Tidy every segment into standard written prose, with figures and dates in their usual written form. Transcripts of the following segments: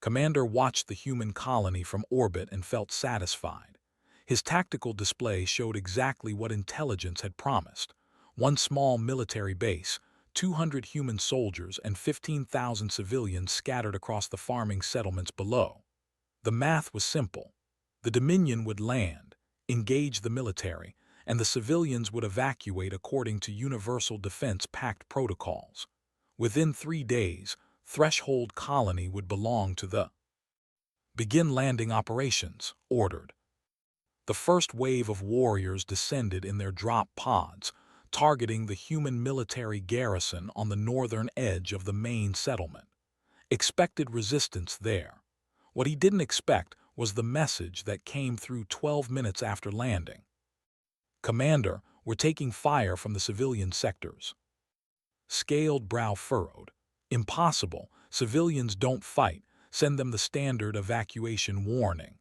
Commander watched the human colony from orbit and felt satisfied. His tactical display showed exactly what intelligence had promised. One small military base, 200 human soldiers, and 15,000 civilians scattered across the farming settlements below. The math was simple. The Dominion would land, engage the military, and the civilians would evacuate according to Universal Defense Pact protocols. Within 3 days, Threshold Colony would belong to the Begin landing operations, ordered. The first wave of warriors descended in their drop pods, targeting the human military garrison on the northern edge of the main settlement. Expected resistance there. What he didn't expect was the message that came through 12 minutes after landing. Commander, we're taking fire from the civilian sectors. Scaled brow furrowed. Impossible. Civilians don't fight. Send them the standard evacuation warning.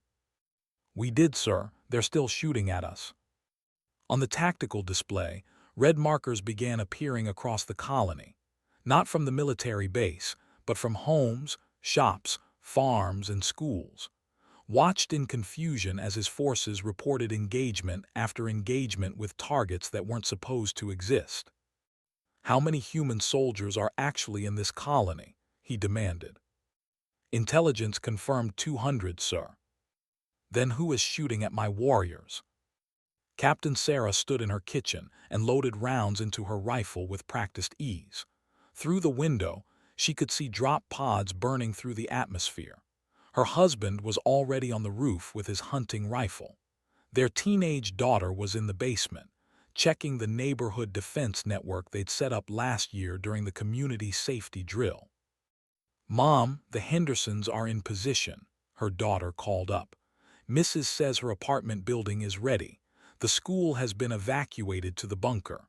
We did, sir. They're still shooting at us. On the tactical display, red markers began appearing across the colony. Not from the military base, but from homes, shops, farms, and schools. Watched in confusion as his forces reported engagement after engagement with targets that weren't supposed to exist. How many human soldiers are actually in this colony? He demanded. Intelligence confirmed 200, sir. Then who is shooting at my warriors? Captain Sarah stood in her kitchen and loaded rounds into her rifle with practiced ease. Through the window, she could see drop pods burning through the atmosphere. Her husband was already on the roof with his hunting rifle. Their teenage daughter was in the basement, checking the neighborhood defense network they'd set up last year during the community safety drill. Mom, the Hendersons are in position, her daughter called up. Mrs. says her apartment building is ready. The school has been evacuated to the bunker.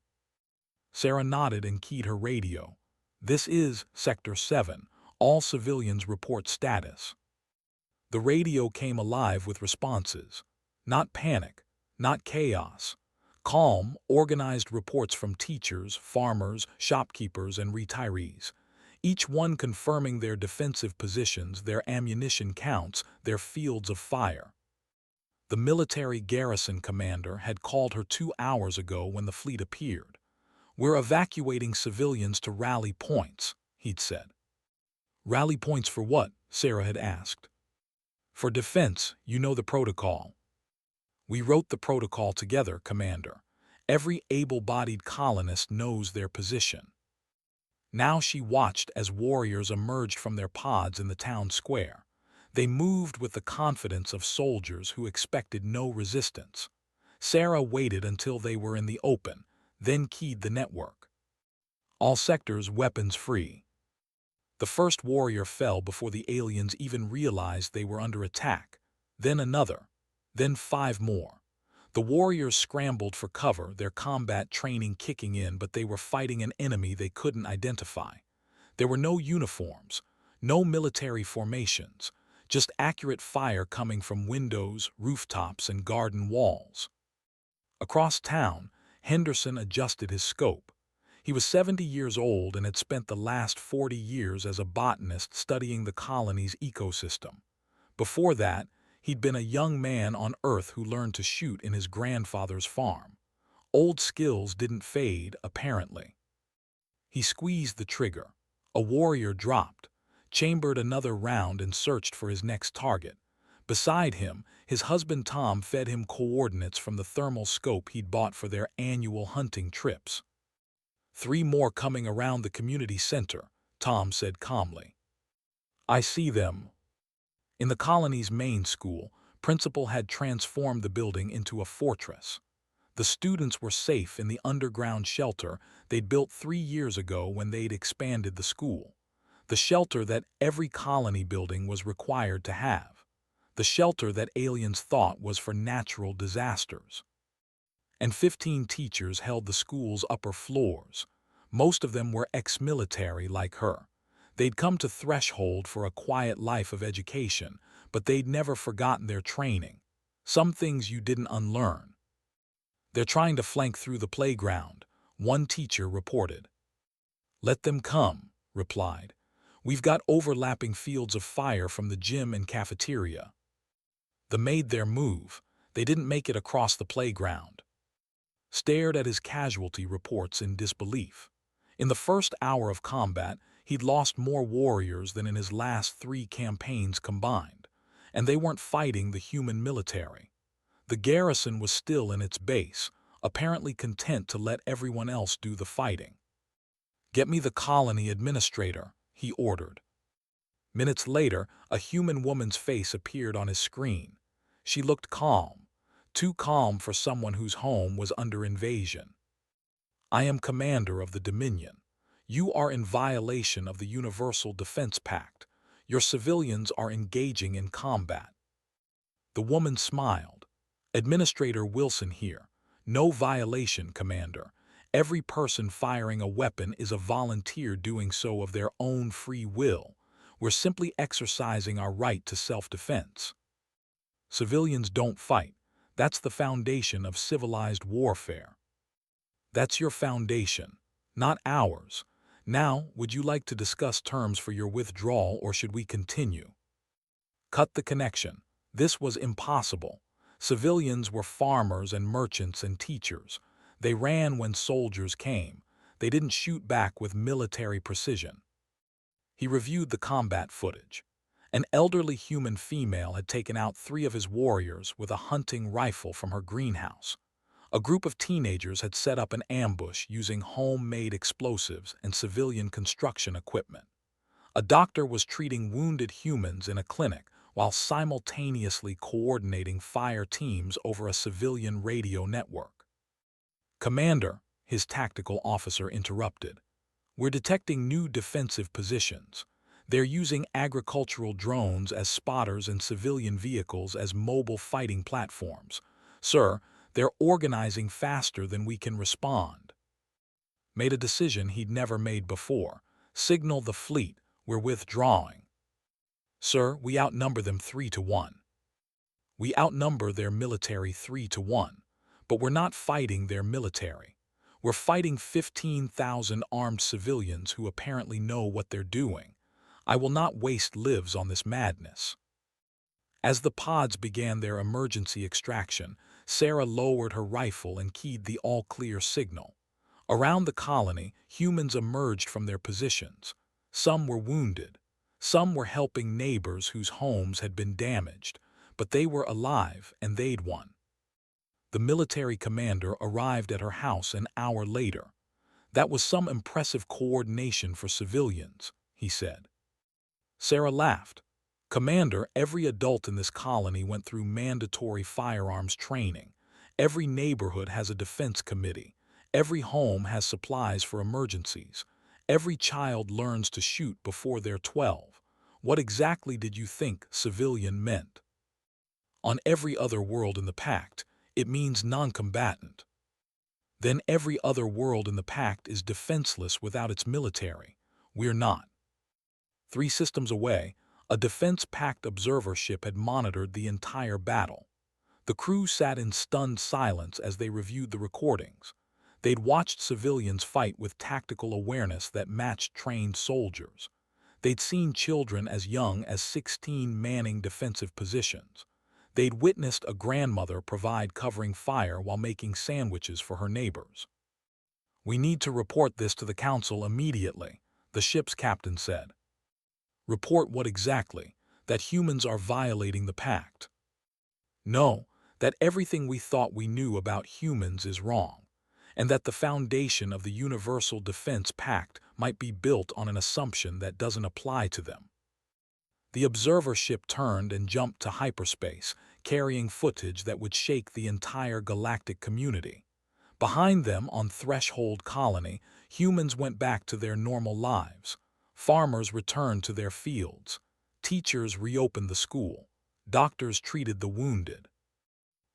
Sarah nodded and keyed her radio. This is Sector 7. All civilians report status. The radio came alive with responses. Not panic, not chaos. Calm, organized reports from teachers, farmers, shopkeepers, and retirees. Each one confirming their defensive positions, their ammunition counts, their fields of fire. The military garrison commander had called her 2 hours ago when the fleet appeared. We're evacuating civilians to rally points, he'd said. Rally points for what? Sarah had asked. For defense, you know the protocol. We wrote the protocol together, Commander. Every able-bodied colonist knows their position. Now she watched as warriors emerged from their pods in the town square. They moved with the confidence of soldiers who expected no resistance. Sarah waited until they were in the open, then keyed the network. All sectors weapons free. The first warrior fell before the aliens even realized they were under attack. Then another. Then 5 more. The warriors scrambled for cover, their combat training kicking in, but they were fighting an enemy they couldn't identify. There were no uniforms, no military formations, just accurate fire coming from windows, rooftops, and garden walls. Across town, Henderson adjusted his scope. He was 70 years old and had spent the last 40 years as a botanist studying the colony's ecosystem. Before that, he'd been a young man on Earth who learned to shoot in his grandfather's farm. Old skills didn't fade, apparently. He squeezed the trigger. A warrior dropped, chambered another round, and searched for his next target. Beside him, his husband Tom fed him coordinates from the thermal scope he'd bought for their annual hunting trips. 3 more coming around the community center, Tom said calmly. I see them. In the colony's main school, principal had transformed the building into a fortress. The students were safe in the underground shelter they'd built 3 years ago when they'd expanded the school. The shelter that every colony building was required to have. The shelter that aliens thought was for natural disasters. And 15 teachers held the school's upper floors. Most of them were ex-military like her. They'd come to Threshold for a quiet life of education, but they'd never forgotten their training. Some things you didn't unlearn. They're trying to flank through the playground, one teacher reported. Let them come, replied. We've got overlapping fields of fire from the gym and cafeteria. They made their move. They didn't make it across the playground. Stared at his casualty reports in disbelief. In the first hour of combat, he'd lost more warriors than in his last 3 campaigns combined, and they weren't fighting the human military. The garrison was still in its base, apparently content to let everyone else do the fighting. "Get me the colony administrator," he ordered. Minutes later, a human woman's face appeared on his screen. She looked calm, too calm for someone whose home was under invasion. "I am commander of the Dominion. You are in violation of the Universal Defense Pact. Your civilians are engaging in combat." The woman smiled. "Administrator Wilson here. No violation, Commander. Every person firing a weapon is a volunteer doing so of their own free will. We're simply exercising our right to self-defense. Civilians don't fight. That's the foundation of civilized warfare." "That's your foundation, not ours. Now, would you like to discuss terms for your withdrawal, or should we continue?" Cut the connection. This was impossible. Civilians were farmers and merchants and teachers. They ran when soldiers came. They didn't shoot back with military precision. He reviewed the combat footage. An elderly human female had taken out 3 of his warriors with a hunting rifle from her greenhouse. A group of teenagers had set up an ambush using homemade explosives and civilian construction equipment. A doctor was treating wounded humans in a clinic while simultaneously coordinating fire teams over a civilian radio network. "Commander," his tactical officer interrupted, "we're detecting new defensive positions. They're using agricultural drones as spotters and civilian vehicles as mobile fighting platforms. Sir, they're organizing faster than we can respond." Made a decision he'd never made before. "Signal the fleet. We're withdrawing." "Sir, we outnumber them 3-1. We outnumber their military 3-1, but we're not fighting their military. We're fighting 15,000 armed civilians who apparently know what they're doing. I will not waste lives on this madness." As the pods began their emergency extraction, Sarah lowered her rifle and keyed the all-clear signal. Around the colony, humans emerged from their positions. Some were wounded. Some were helping neighbors whose homes had been damaged, but they were alive and they'd won. The military commander arrived at her house an hour later. "That was some impressive coordination for civilians," he said. Sarah laughed. "Commander, every adult in this colony went through mandatory firearms training. Every neighborhood has a defense committee. Every home has supplies for emergencies. Every child learns to shoot before they're 12. What exactly did you think civilian meant? On every other world in the Pact, it means non-combatant. Then every other world in the Pact is defenseless without its military. We're not." 3 systems away, a Defense Pact observer ship had monitored the entire battle. The crew sat in stunned silence as they reviewed the recordings. They'd watched civilians fight with tactical awareness that matched trained soldiers. They'd seen children as young as 16 manning defensive positions. They'd witnessed a grandmother provide covering fire while making sandwiches for her neighbors. "We need to report this to the council immediately," the ship's captain said. "Report what exactly? That humans are violating the Pact?" "No, that everything we thought we knew about humans is wrong, and that the foundation of the Universal Defense Pact might be built on an assumption that doesn't apply to them." The observer ship turned and jumped to hyperspace, carrying footage that would shake the entire galactic community. Behind them, on Threshold Colony, humans went back to their normal lives. Farmers returned to their fields. Teachers reopened the school. Doctors treated the wounded.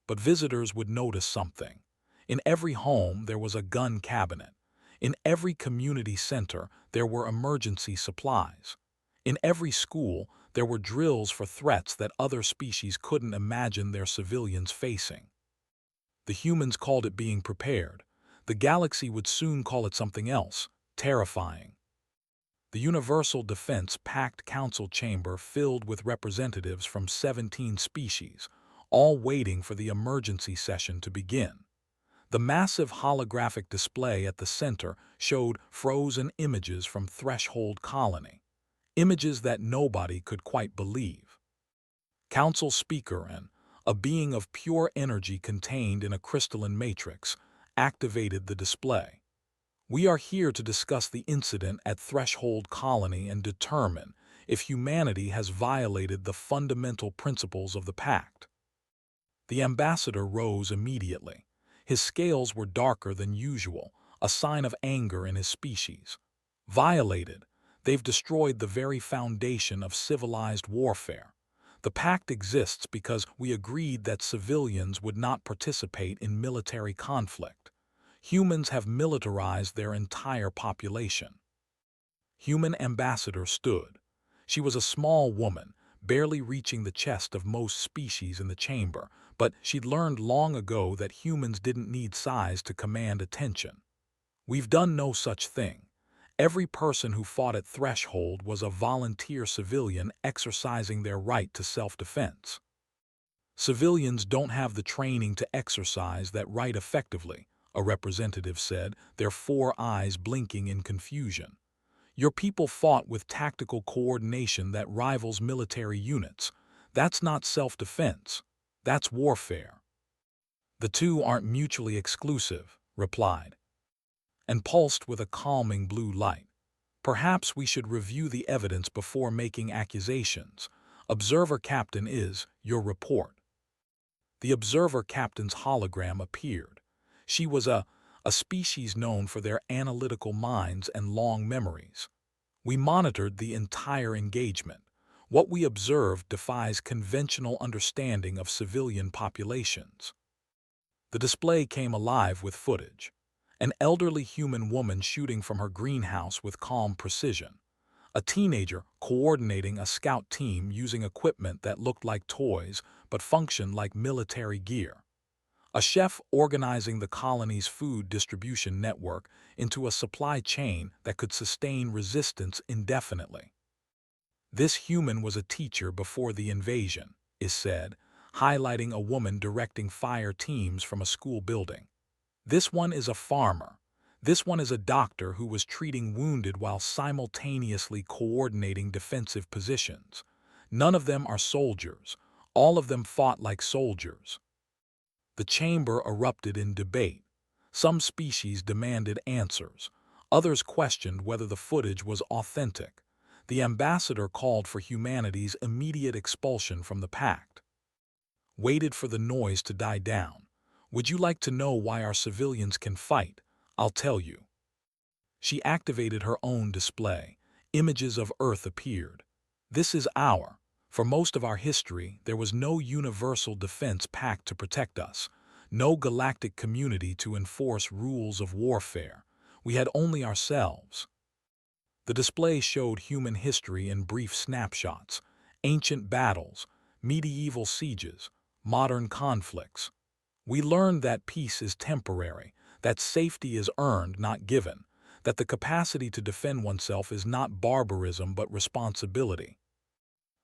But visitors would notice something. In every home there was a gun cabinet. In every community center there were emergency supplies. In every school there were drills for threats that other species couldn't imagine their civilians facing. The humans called it being prepared. The galaxy would soon call it something else, terrifying. The Universal Defense Pact Council chamber filled with representatives from 17 species, all waiting for the emergency session to begin. The massive holographic display at the center showed frozen images from Threshold Colony, images that nobody could quite believe. Council Speaker N, a being of pure energy contained in a crystalline matrix, activated the display. We are here to discuss the incident at Threshold Colony and determine if humanity has violated the fundamental principles of the Pact. The ambassador rose immediately. His scales were darker than usual, a sign of anger in his species. Violated, they've destroyed the very foundation of civilized warfare. The Pact exists because we agreed that civilians would not participate in military conflict. Humans have militarized their entire population. Human ambassador stood. She was a small woman, barely reaching the chest of most species in the chamber, but she'd learned long ago that humans didn't need size to command attention. We've done no such thing. Every person who fought at Threshold was a volunteer civilian exercising their right to self-defense. Civilians don't have the training to exercise that right effectively, a representative said, their 4 eyes blinking in confusion. Your people fought with tactical coordination that rivals military units. That's not self-defense. That's warfare. The two aren't mutually exclusive, replied, and pulsed with a calming blue light. Perhaps we should review the evidence before making accusations. Observer Captain is your report. The Observer Captain's hologram appeared. She was a species known for their analytical minds and long memories. We monitored the entire engagement. What we observed defies conventional understanding of civilian populations. The display came alive with footage. An elderly human woman shooting from her greenhouse with calm precision. A teenager coordinating a scout team using equipment that looked like toys but functioned like military gear. A chef organizing the colony's food distribution network into a supply chain that could sustain resistance indefinitely. This human was a teacher before the invasion, is said, highlighting a woman directing fire teams from a school building. This one is a farmer. This one is a doctor who was treating wounded while simultaneously coordinating defensive positions. None of them are soldiers. All of them fought like soldiers. The chamber erupted in debate. Some species demanded answers. Others questioned whether the footage was authentic. The ambassador called for humanity's immediate expulsion from the Pact. Waited for the noise to die down. Would you like to know why our civilians can fight? I'll tell you. She activated her own display. Images of Earth appeared. This is For most of our history, there was no universal defense pact to protect us, no galactic community to enforce rules of warfare. We had only ourselves. The display showed human history in brief snapshots, ancient battles, medieval sieges, modern conflicts. We learned that peace is temporary, that safety is earned, not given, that the capacity to defend oneself is not barbarism but responsibility.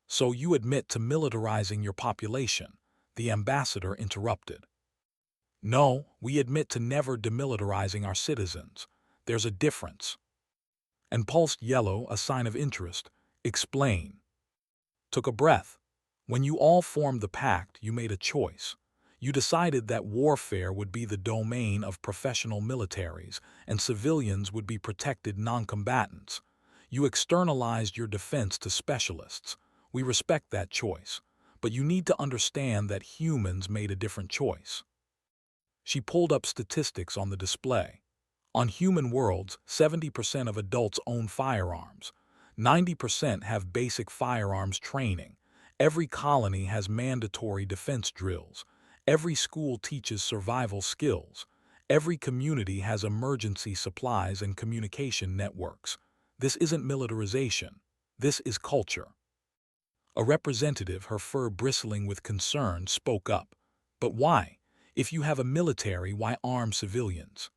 So you admit to militarizing your population, the ambassador interrupted. No, we admit to never demilitarizing our citizens. There's a difference. And pulsed yellow, a sign of interest. Explain. Took a breath. When you all formed the pact, you made a choice. You decided that warfare would be the domain of professional militaries and civilians would be protected non-combatants. You externalized your defense to specialists. We respect that choice, but you need to understand that humans made a different choice. She pulled up statistics on the display. On human worlds, 70% of adults own firearms. 90% have basic firearms training. Every colony has mandatory defense drills. Every school teaches survival skills. Every community has emergency supplies and communication networks. This isn't militarization. This is culture. A representative, her fur bristling with concern, spoke up. But why? If you have a military, why arm civilians?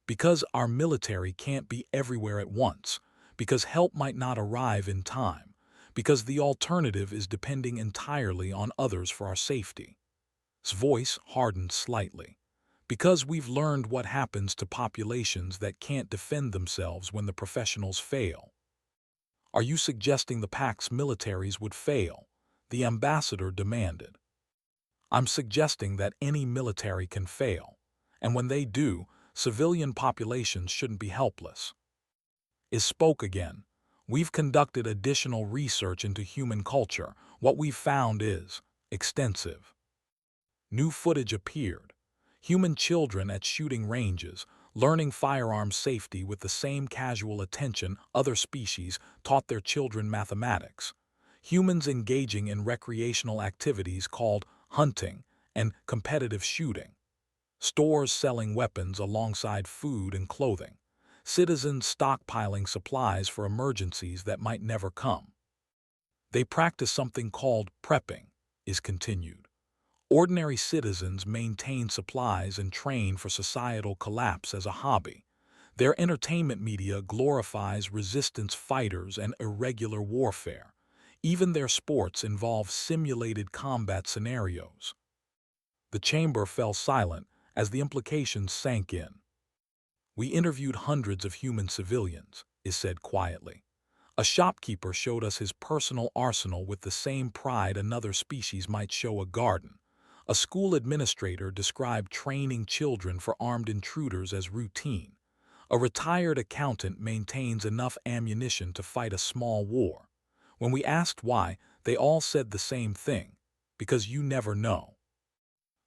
Because our military can't be everywhere at once. because help might not arrive in time, because the alternative is depending entirely on others for our safety. His voice hardened slightly. Because we've learned what happens to populations that can't defend themselves when the professionals fail. Are you suggesting the Pact's militaries would fail? The ambassador demanded. I'm suggesting that any military can fail, and when they do, civilian populations shouldn't be helpless. Is spoke again. We've conducted additional research into human culture. What we've found is extensive. New footage appeared. Human children at shooting ranges, learning firearm safety with the same casual attention other species taught their children mathematics. Humans engaging in recreational activities called hunting and competitive shooting. Stores selling weapons alongside food and clothing. Citizens stockpiling supplies for emergencies that might never come. They practice something called prepping, is continued. Ordinary citizens maintain supplies and train for societal collapse as a hobby. Their entertainment media glorifies resistance fighters and irregular warfare. Even their sports involve simulated combat scenarios. The chamber fell silent as the implications sank in. We interviewed hundreds of human civilians, is said quietly. A shopkeeper showed us his personal arsenal with the same pride another species might show a garden. A school administrator described training children for armed intruders as routine. A retired accountant maintains enough ammunition to fight a small war. When we asked why, they all said the same thing, because you never know.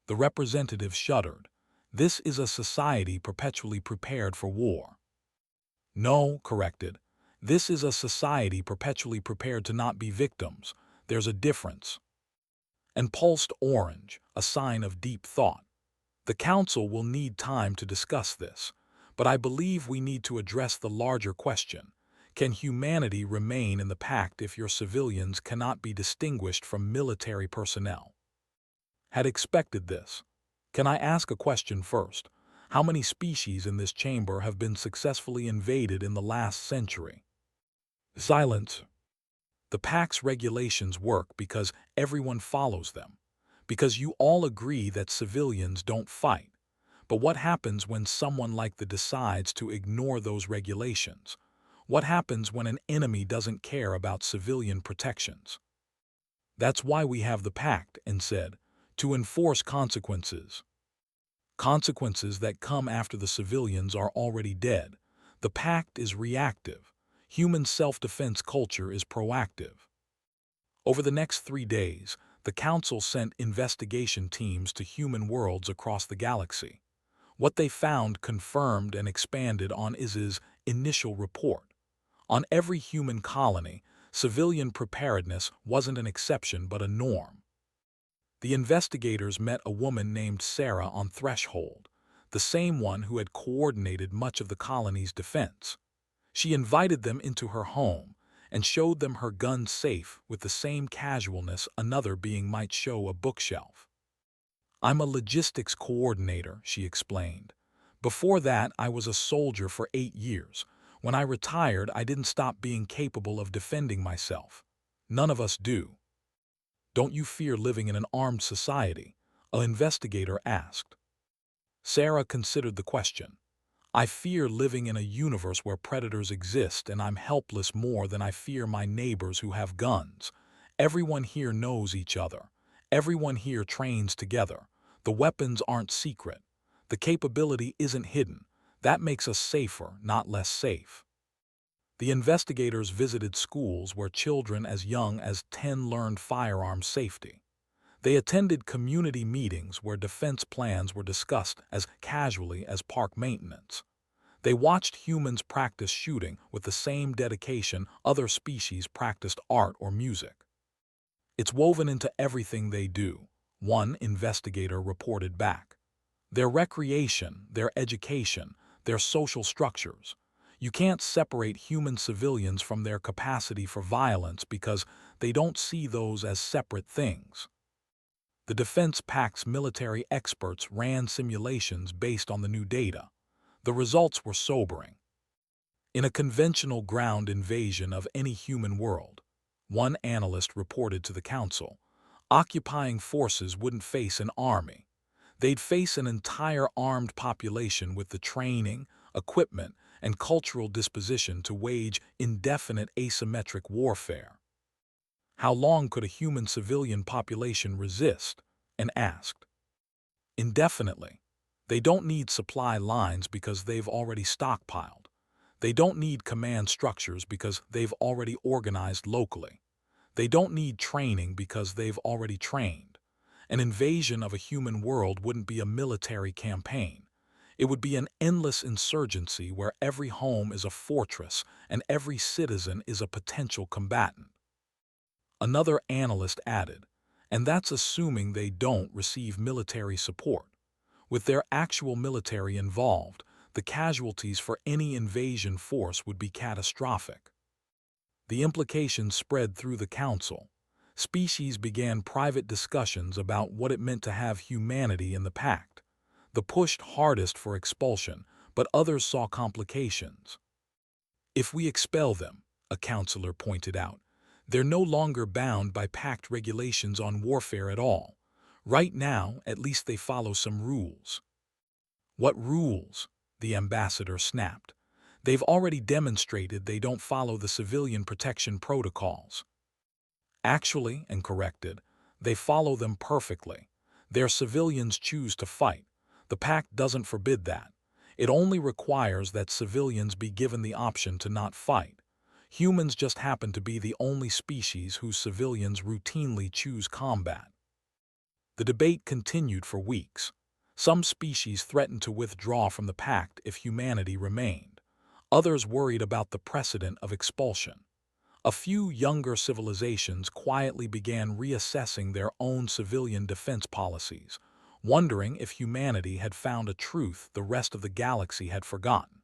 The representative shuddered. This is a society perpetually prepared for war. No, corrected. This is a society perpetually prepared to not be victims. There's a difference. And pulsed orange, a sign of deep thought. The Council will need time to discuss this, but I believe we need to address the larger question. Can humanity remain in the Pact if your civilians cannot be distinguished from military personnel? Had expected this. Can I ask a question first? How many species in this chamber have been successfully invaded in the last century? Silence. The Pact's regulations work because everyone follows them, because you all agree that civilians don't fight. But what happens when someone like the decides to ignore those regulations? What happens when an enemy doesn't care about civilian protections? That's why we have the Pact, and said, to enforce consequences. Consequences that come after the civilians are already dead. The Pact is reactive. Human self-defense culture is proactive. Over the next 3 days, the Council sent investigation teams to human worlds across the galaxy. What they found confirmed and expanded on IS's initial report. On every human colony, civilian preparedness wasn't an exception but a norm. The investigators met a woman named Sarah on Threshold, the same one who had coordinated much of the colony's defense. She invited them into her home and showed them her gun safe with the same casualness another being might show a bookshelf. I'm a logistics coordinator, she explained. Before that, I was a soldier for 8 years. When I retired, I didn't stop being capable of defending myself. None of us do. Don't you fear living in an armed society? An investigator asked. Sarah considered the question. I fear living in a universe where predators exist and I'm helpless more than I fear my neighbors who have guns. Everyone here knows each other. Everyone here trains together. The weapons aren't secret. The capability isn't hidden. That makes us safer, not less safe. The investigators visited schools where children as young as 10 learned firearm safety. They attended community meetings where defense plans were discussed as casually as park maintenance. They watched humans practice shooting with the same dedication other species practiced art or music. It's woven into everything they do, one investigator reported back. Their recreation, their education, their social structures. You can't separate human civilians from their capacity for violence because they don't see those as separate things. The Defense Pact's military experts ran simulations based on the new data. The results were sobering. In a conventional ground invasion of any human world, one analyst reported to the council, occupying forces wouldn't face an army. They'd face an entire armed population with the training, equipment, and cultural disposition to wage indefinite asymmetric warfare. How long could a human civilian population resist? And asked. Indefinitely. They don't need supply lines because they've already stockpiled. They don't need command structures because they've already organized locally. They don't need training because they've already trained. An invasion of a human world wouldn't be a military campaign. It would be an endless insurgency where every home is a fortress and every citizen is a potential combatant. Another analyst added, and that's assuming they don't receive military support. With their actual military involved, the casualties for any invasion force would be catastrophic. The implications spread through the council. Species began private discussions about what it meant to have humanity in the Pact. The pushed hardest for expulsion, but others saw complications. If we expel them, a counselor pointed out, they're no longer bound by Pact regulations on warfare at all. Right now, at least they follow some rules. What rules? The ambassador snapped. They've already demonstrated they don't follow the civilian protection protocols. Actually, and corrected, they follow them perfectly. Their civilians choose to fight. The Pact doesn't forbid that. It only requires that civilians be given the option to not fight. Humans just happen to be the only species whose civilians routinely choose combat. The debate continued for weeks. Some species threatened to withdraw from the Pact if humanity remained. Others worried about the precedent of expulsion. A few younger civilizations quietly began reassessing their own civilian defense policies, wondering if humanity had found a truth the rest of the galaxy had forgotten.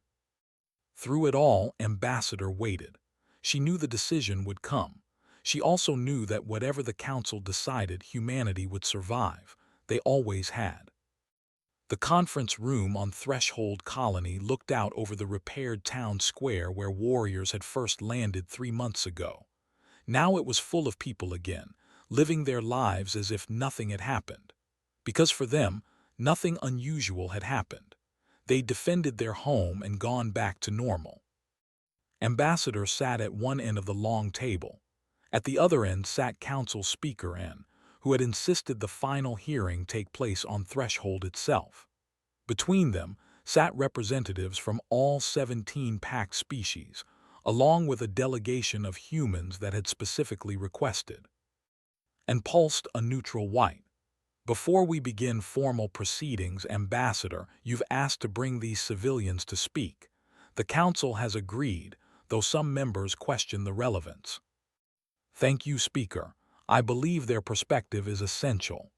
Through it all, Ambassador waited. She knew the decision would come. She also knew that whatever the Council decided, humanity would survive. They always had. The conference room on Threshold Colony looked out over the repaired town square where warriors had first landed 3 months ago. Now it was full of people again, living their lives as if nothing had happened. Because for them, nothing unusual had happened. They'd defended their home and gone back to normal. Ambassador sat at one end of the long table. At the other end sat Council Speaker N, who had insisted the final hearing take place on Threshold itself. Between them sat representatives from all 17 Pact species, along with a delegation of humans that had specifically requested. And pulsed a neutral white. Before we begin formal proceedings, Ambassador, you've asked to bring these civilians to speak. The Council has agreed, though some members question the relevance. Thank you, Speaker. I believe their perspective is essential.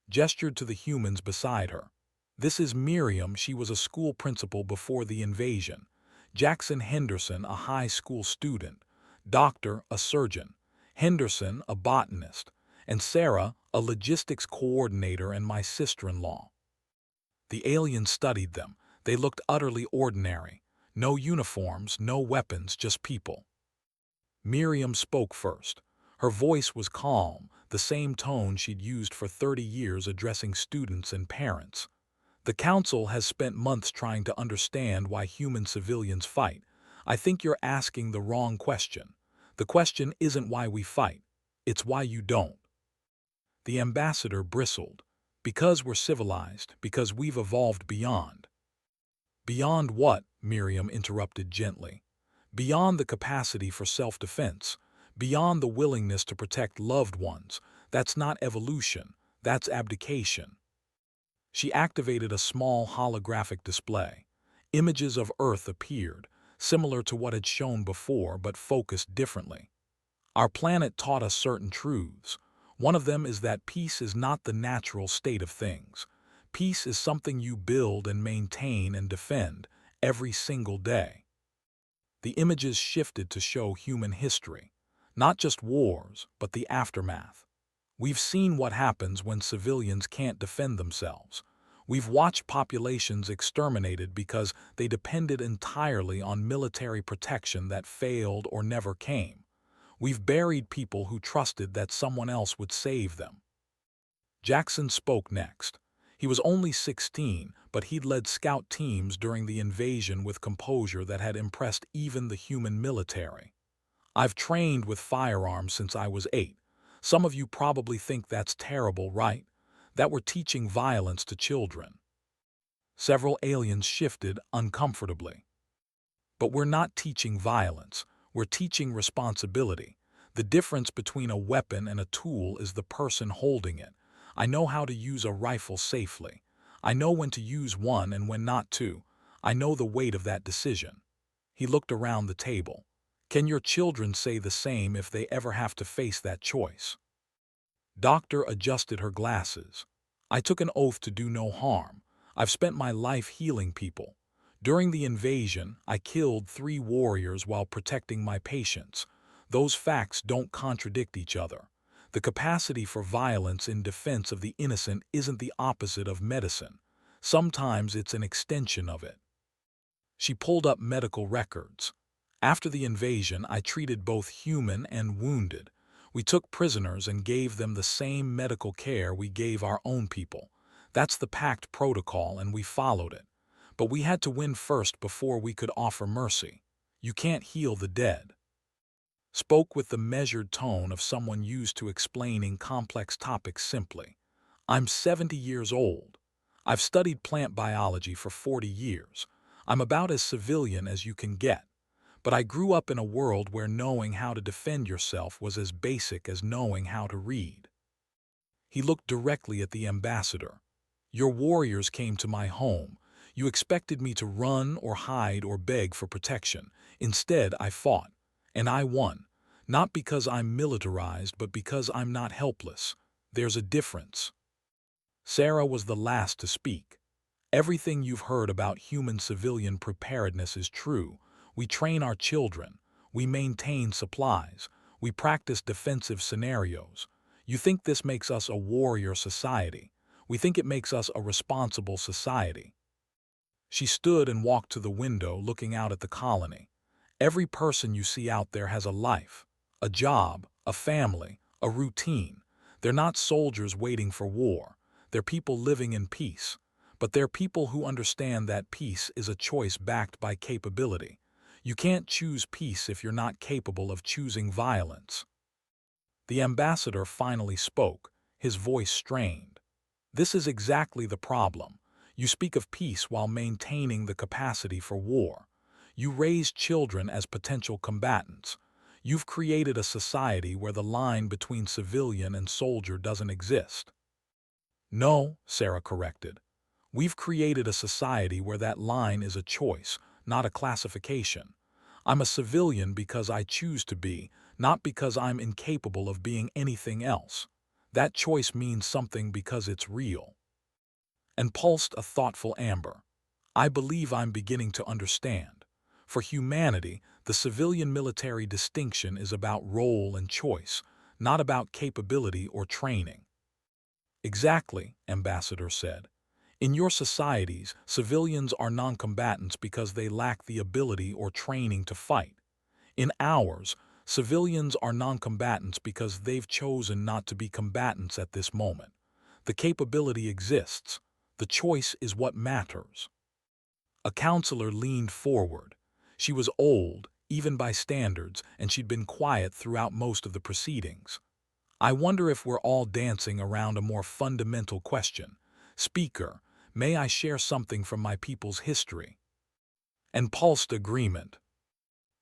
Gestured to the humans beside her. This is Miriam. She was a school principal before the invasion. Jackson Henderson, a high school student. Doctor, a surgeon. Henderson, a botanist. And Sarah, a logistics coordinator and my sister-in-law. The aliens studied them. They looked utterly ordinary. No uniforms, no weapons, just people. Miriam spoke first. Her voice was calm, the same tone she'd used for 30 years addressing students and parents. The Council has spent months trying to understand why human civilians fight. I think you're asking the wrong question. The question isn't why we fight. It's why you don't. The ambassador bristled. Because we're civilized, because we've evolved beyond. Beyond what? Miriam interrupted gently. Beyond the capacity for self-defense. Beyond the willingness to protect loved ones. That's not evolution, that's abdication. She activated a small holographic display. Images of Earth appeared, similar to what had shown before but focused differently. Our planet taught us certain truths. One of them is that peace is not the natural state of things. Peace is something you build and maintain and defend every single day. The images shifted to show human history. Not just wars, but the aftermath. We've seen what happens when civilians can't defend themselves. We've watched populations exterminated because they depended entirely on military protection that failed or never came. We've buried people who trusted that someone else would save them. Jackson spoke next. He was only 16, but he'd led scout teams during the invasion with composure that had impressed even the human military. I've trained with firearms since I was 8. Some of you probably think that's terrible, right? That we're teaching violence to children. Several aliens shifted uncomfortably. But we're not teaching violence. We're teaching responsibility. The difference between a weapon and a tool is the person holding it. I know how to use a rifle safely. I know when to use one and when not to. I know the weight of that decision. He looked around the table. Can your children say the same if they ever have to face that choice? Doctor adjusted her glasses. I took an oath to do no harm. I've spent my life healing people. During the invasion, I killed 3 warriors while protecting my patients. Those facts don't contradict each other. The capacity for violence in defense of the innocent isn't the opposite of medicine. Sometimes it's an extension of it. She pulled up medical records. After the invasion, I treated both human and wounded. We took prisoners and gave them the same medical care we gave our own people. That's the Pact protocol, and we followed it. But we had to win first before we could offer mercy. You can't heal the dead. Spoke with the measured tone of someone used to explaining complex topics simply. I'm 70 years old. I've studied plant biology for 40 years. I'm about as civilian as you can get. But I grew up in a world where knowing how to defend yourself was as basic as knowing how to read. He looked directly at the ambassador. Your warriors came to my home. You expected me to run or hide or beg for protection. Instead, I fought. And I won. Not because I'm militarized, but because I'm not helpless. There's a difference. Sarah was the last to speak. Everything you've heard about human civilian preparedness is true. We train our children. We maintain supplies. We practice defensive scenarios. You think this makes us a warrior society. We think it makes us a responsible society. She stood and walked to the window, looking out at the colony. Every person you see out there has a life, a job, a family, a routine. They're not soldiers waiting for war. They're people living in peace. But they're people who understand that peace is a choice backed by capability. You can't choose peace if you're not capable of choosing violence. The ambassador finally spoke, his voice strained. This is exactly the problem. You speak of peace while maintaining the capacity for war. You raise children as potential combatants. You've created a society where the line between civilian and soldier doesn't exist. No, Sarah corrected. We've created a society where that line is a choice, not a classification. I'm a civilian because I choose to be, not because I'm incapable of being anything else. That choice means something because it's real. And pulsed a thoughtful amber. I believe I'm beginning to understand. For humanity, the civilian-military distinction is about role and choice, not about capability or training. Exactly, Ambassador said. In your societies, civilians are non-combatants because they lack the ability or training to fight. In ours, civilians are non-combatants because they've chosen not to be combatants at this moment. The capability exists. The choice is what matters. A counselor leaned forward. She was old, even by standards, and she'd been quiet throughout most of the proceedings. I wonder if we're all dancing around a more fundamental question. Speaker, may I share something from my people's history? And pulsed agreement.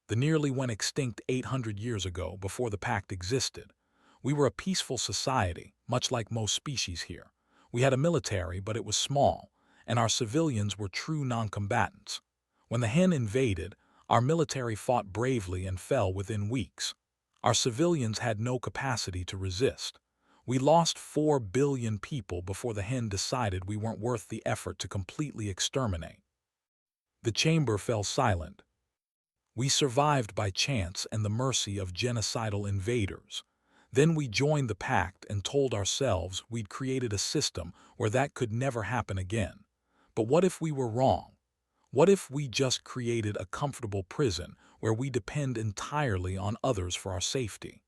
The nearly went extinct 800 years ago, before the Pact existed. We were a peaceful society, much like most species here. We had a military, but it was small, and our civilians were true non-combatants. When the Hen invaded, our military fought bravely and fell within weeks. Our civilians had no capacity to resist. We lost 4 billion people before the Hen decided we weren't worth the effort to completely exterminate. The chamber fell silent. We survived by chance and the mercy of genocidal invaders. Then we joined the Pact and told ourselves we'd created a system where that could never happen again. But what if we were wrong? What if we just created a comfortable prison where we depend entirely on others for our safety?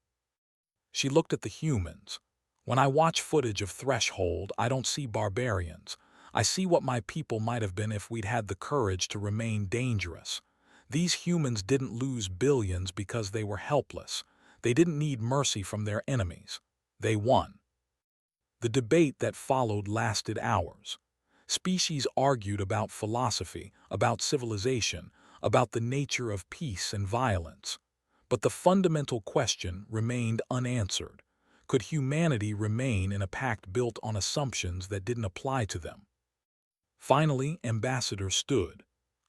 She looked at the humans. When I watch footage of Threshold, I don't see barbarians. I see what my people might have been if we'd had the courage to remain dangerous. These humans didn't lose billions because they were helpless. They didn't need mercy from their enemies. They won. The debate that followed lasted hours. Species argued about philosophy, about civilization, about the nature of peace and violence. But the fundamental question remained unanswered. Could humanity remain in a pact built on assumptions that didn't apply to them? Finally, Ambassador stood.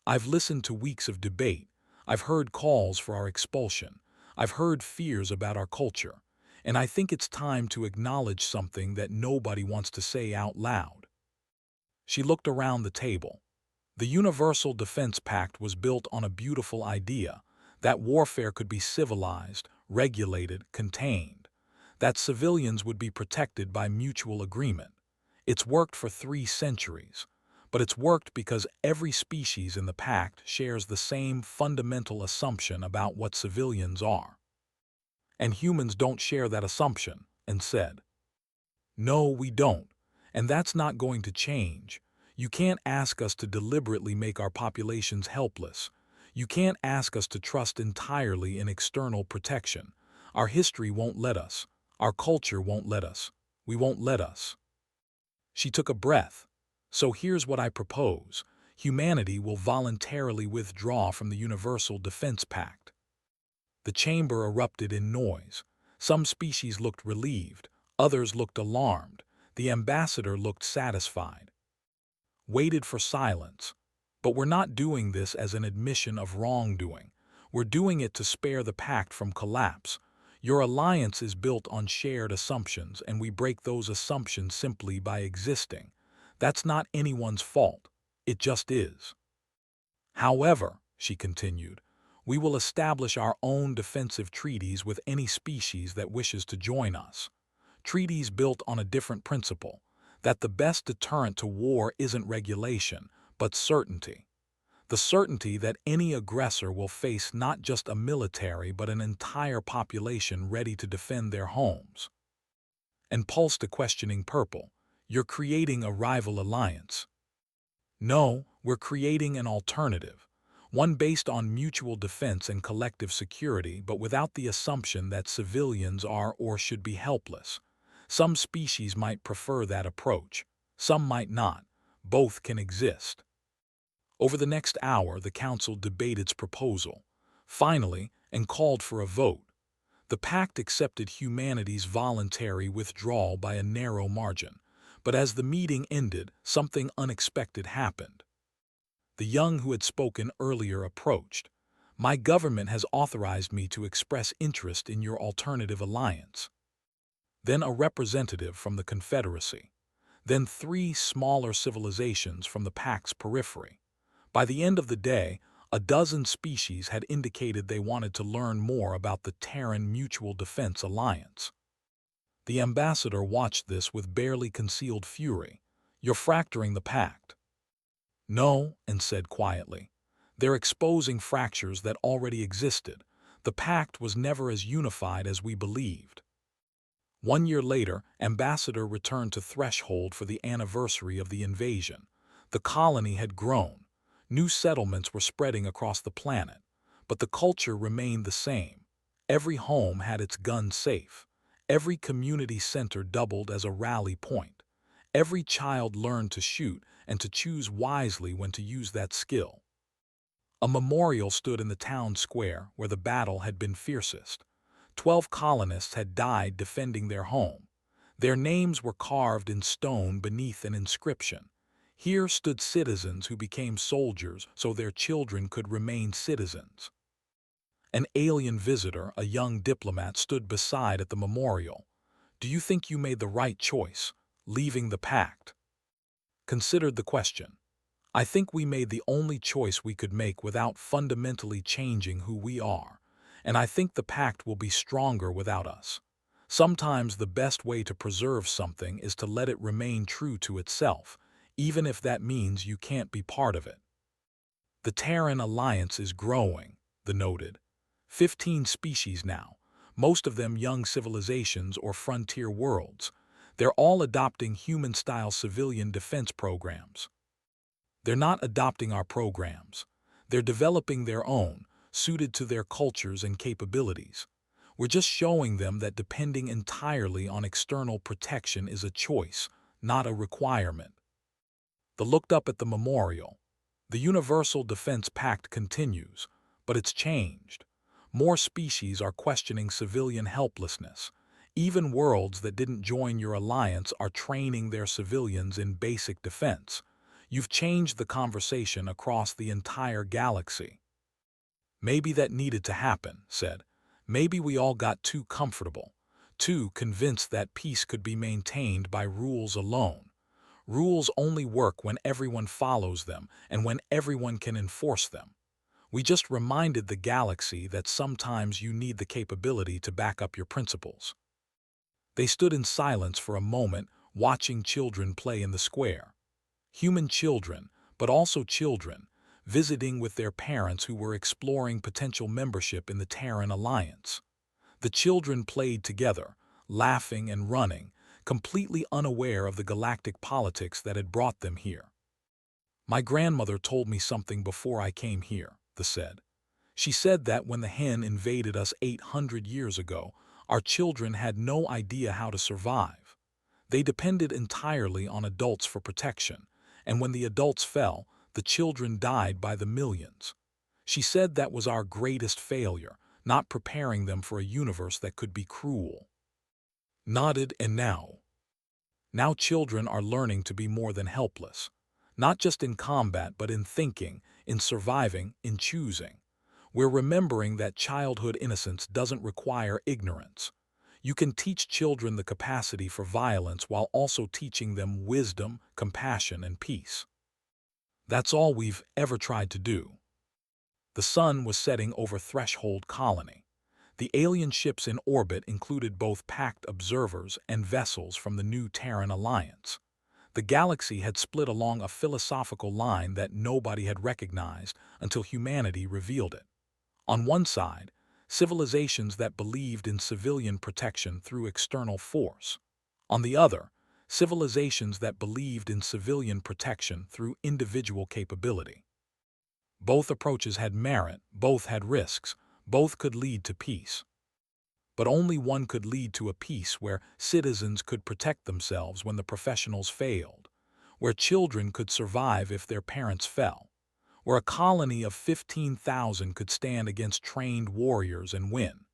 I've listened to weeks of debate. I've heard calls for our expulsion. I've heard fears about our culture. And I think it's time to acknowledge something that nobody wants to say out loud. She looked around the table. The Universal Defense Pact was built on a beautiful idea, that warfare could be civilized, regulated, contained, that civilians would be protected by mutual agreement. It's worked for 3 centuries, but it's worked because every species in the Pact shares the same fundamental assumption about what civilians are. And humans don't share that assumption, and said, "No, we don't. And that's not going to change. You can't ask us to deliberately make our populations helpless. You can't ask us to trust entirely in external protection. Our history won't let us. Our culture won't let us. We won't let us." She took a breath. "So here's what I propose. Humanity will voluntarily withdraw from the Universal Defense Pact." The chamber erupted in noise. Some species looked relieved. Others looked alarmed. The ambassador looked satisfied. Waited for silence. "But we're not doing this as an admission of wrongdoing. We're doing it to spare the pact from collapse. Your alliance is built on shared assumptions, and we break those assumptions simply by existing. That's not anyone's fault. It just is. However," she continued, "we will establish our own defensive treaties with any species that wishes to join us. Treaties built on a different principle, that the best deterrent to war isn't regulation, but certainty. The certainty that any aggressor will face not just a military but an entire population ready to defend their homes." And pulsed a questioning purple. "You're creating a rival alliance." "No, we're creating an alternative. One based on mutual defense and collective security, but without the assumption that civilians are or should be helpless. Some species might prefer that approach. Some might not. Both can exist." Over the next hour, the council debated its proposal. Finally, and called for a vote. The pact accepted humanity's voluntary withdrawal by a narrow margin. But as the meeting ended, something unexpected happened. The young who had spoken earlier approached. "My government has authorized me to express interest in your alternative alliance." Then a representative from the Confederacy. Then 3 smaller civilizations from the Pact's periphery. By the end of the day, a dozen species had indicated they wanted to learn more about the Terran Mutual Defense Alliance. The ambassador watched this with barely concealed fury. "You're fracturing the pact." "No," and said quietly. "They're exposing fractures that already existed. The pact was never as unified as we believed." 1 year later, Ambassador returned to Threshold for the anniversary of the invasion. The colony had grown. New settlements were spreading across the planet. But the culture remained the same. Every home had its gun safe. Every community center doubled as a rally point. Every child learned to shoot and to choose wisely when to use that skill. A memorial stood in the town square where the battle had been fiercest. 12 colonists had died defending their home. Their names were carved in stone beneath an inscription. Here stood citizens who became soldiers so their children could remain citizens. An alien visitor, a young diplomat, stood beside at the memorial. "Do you think you made the right choice, leaving the pact?" Considered the question. "I think we made the only choice we could make without fundamentally changing who we are. And I think the pact will be stronger without us. Sometimes the best way to preserve something is to let it remain true to itself, even if that means you can't be part of it. The Terran Alliance is growing, the noted. 15 species now, most of them young civilizations or frontier worlds. They're all adopting human-style civilian defense programs. They're not adopting our programs. They're developing their own, suited to their cultures and capabilities. We're just showing them that depending entirely on external protection is a choice, not a requirement. They looked up at the memorial. The Universal Defense Pact continues, but it's changed. More species are questioning civilian helplessness. Even worlds that didn't join your alliance are training their civilians in basic defense. You've changed the conversation across the entire galaxy. Maybe that needed to happen, said. Maybe we all got too comfortable, too convinced that peace could be maintained by rules alone. Rules only work when everyone follows them and when everyone can enforce them. We just reminded the galaxy that sometimes you need the capability to back up your principles. They stood in silence for a moment, watching children play in the square. Human children, but also children, visiting with their parents who were exploring potential membership in the Terran Alliance. The children played together, laughing and running, completely unaware of the galactic politics that had brought them here. My grandmother told me something before I came here, they said. She said that when the hen invaded us 800 years ago, our children had no idea how to survive. They depended entirely on adults for protection, and when the adults fell, the children died by the millions. She said that was our greatest failure, not preparing them for a universe that could be cruel. Nodded and now children are learning to be more than helpless, not just in combat but in thinking, in surviving, in choosing. We're remembering that childhood innocence doesn't require ignorance. You can teach children the capacity for violence while also teaching them wisdom, compassion, and peace. That's all we've ever tried to do. The sun was setting over Threshold Colony. The alien ships in orbit included both Pact observers and vessels from the new Terran Alliance. The galaxy had split along a philosophical line that nobody had recognized until humanity revealed it. On one side, civilizations that believed in civilian protection through external force. On the other, civilizations that believed in civilian protection through individual capability. Both approaches had merit, both had risks, both could lead to peace. But only one could lead to a peace where citizens could protect themselves when the professionals failed, where children could survive if their parents fell, where a colony of 15,000 could stand against trained warriors and win.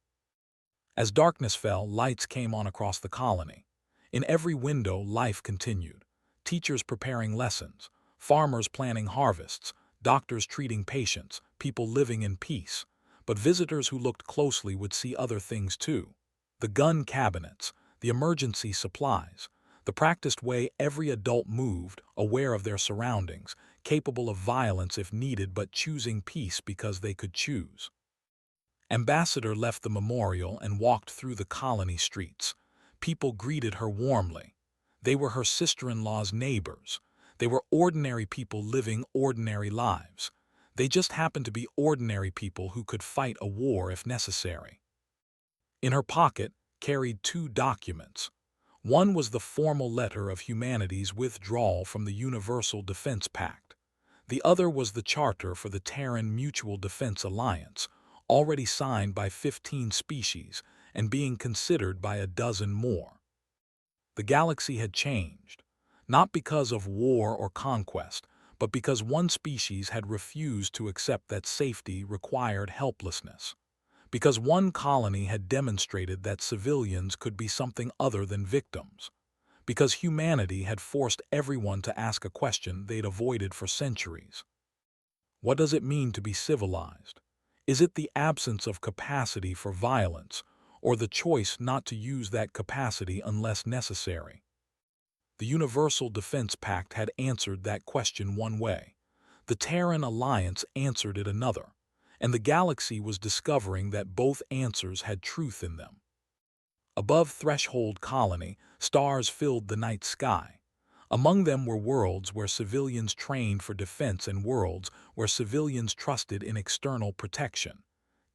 As darkness fell, lights came on across the colony. In every window, life continued. Teachers preparing lessons, farmers planning harvests, doctors treating patients, people living in peace. But visitors who looked closely would see other things too. The gun cabinets, the emergency supplies, the practiced way every adult moved, aware of their surroundings, capable of violence if needed but choosing peace because they could choose. Ambassador left the memorial and walked through the colony streets. People greeted her warmly. They were her sister-in-law's neighbors. They were ordinary people living ordinary lives. They just happened to be ordinary people who could fight a war if necessary. In her pocket, carried 2 documents. One was the formal letter of humanity's withdrawal from the Universal Defense Pact. The other was the charter for the Terran Mutual Defense Alliance, already signed by 15 species and being considered by a dozen more. The galaxy had changed, not because of war or conquest, but because one species had refused to accept that safety required helplessness. Because one colony had demonstrated that civilians could be something other than victims. Because humanity had forced everyone to ask a question they'd avoided for centuries. What does it mean to be civilized? Is it the absence of capacity for violence, or the choice not to use that capacity unless necessary? The Universal Defense Pact had answered that question one way. The Terran Alliance answered it another, and the galaxy was discovering that both answers had truth in them. Above Threshold Colony, stars filled the night sky. Among them were worlds where civilians trained for defense and worlds where civilians trusted in external protection.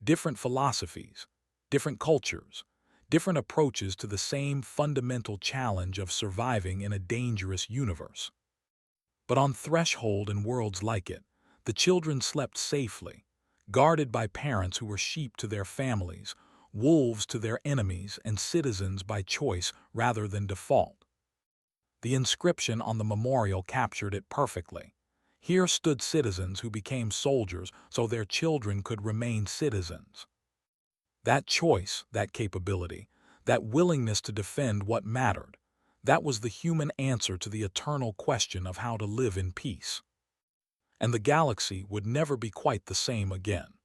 Different philosophies, different cultures, different approaches to the same fundamental challenge of surviving in a dangerous universe. But on Threshold and worlds like it, the children slept safely, guarded by parents who were sheep to their families, wolves to their enemies, and citizens by choice rather than default. The inscription on the memorial captured it perfectly. Here stood citizens who became soldiers so their children could remain citizens. That choice, that capability, that willingness to defend what mattered, that was the human answer to the eternal question of how to live in peace. And the galaxy would never be quite the same again.